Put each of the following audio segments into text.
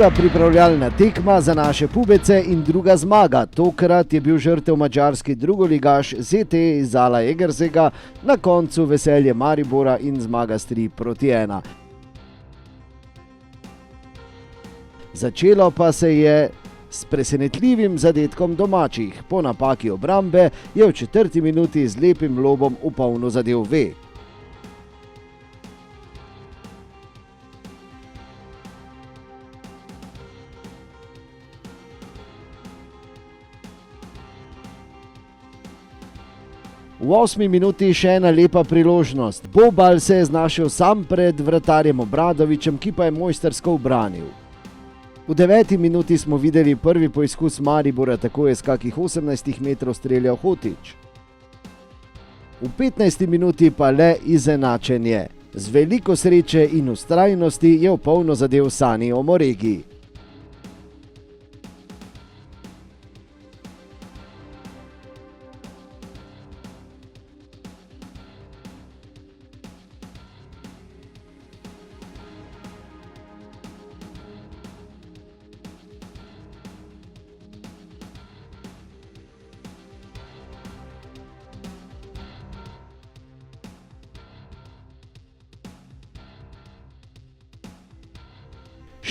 Druga pripravljalna tekma za naše pubece in druga zmaga. Tokrat je bil žrtev madžarski drugoligaš ZTE iz Zala Egersega, na koncu veselje Maribora in zmaga s 3-1. Začelo pa se je s presenetljivim zadetkom domačih. Po napaki obrambe je v 4. minuti z lepim lobom v polno zadel V. V 8. minuti še ena lepa priložnost. Bobal se je znašel sam pred vratarjem Obradovićem, ki pa je mojstrsko ubranil. V 9. minuti smo videli prvi poizkus Maribora, tako je s kakih 18 metrov streljal Hotić. V 15. minuti pa le izenačenje. Z veliko sreče in vztrajnosti je v polno zadev Sani Omoregi.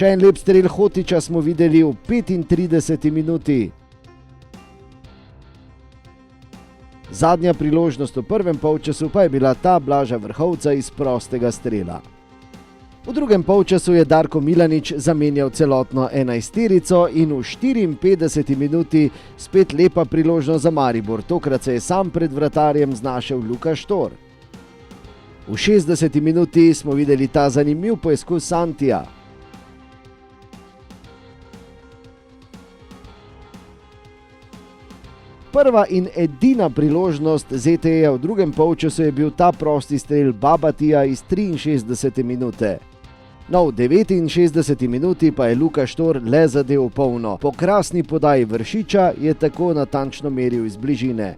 Še en lep strel Hotića smo videli v 35. minuti. Zadnja priložnost v prvem polčasu pa je bila ta Blaža Vrhovca iz prostega strela. V drugem polčasu je Darko Milanič zamenjal celotno enajsterico in v 54. minuti spet lepa priložnost za Maribor. Tokrat se je sam pred vratarjem znašel Luka Štor. V 60. minuti smo videli ta zanimiv poizkus Santija. Prva in edina priložnost ZTE-ja v drugem polčasu je bil ta prosti strel Babatija iz 63. minute. No, v 69. minuti pa je Luka Štor le zadel polno. Po krasni podaji Vršiča je tako natančno meril iz bližine.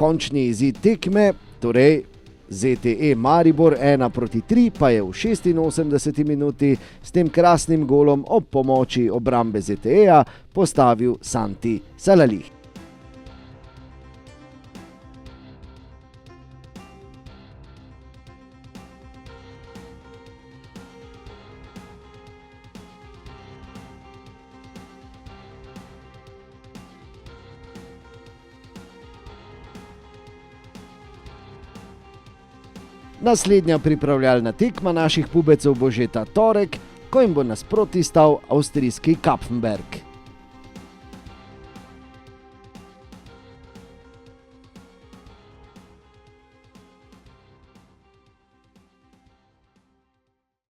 Končni izid tekme, torej ZTE Maribor 1-3, pa je v 86. minuti s tem krasnim golom ob pomoči obrambe ZTE-ja postavil Santi Salalih. Naslednja pripravljalna tekma naših pubecev bo že ta torek, ko jim bo nasproti stal avstrijski Kapfenberg.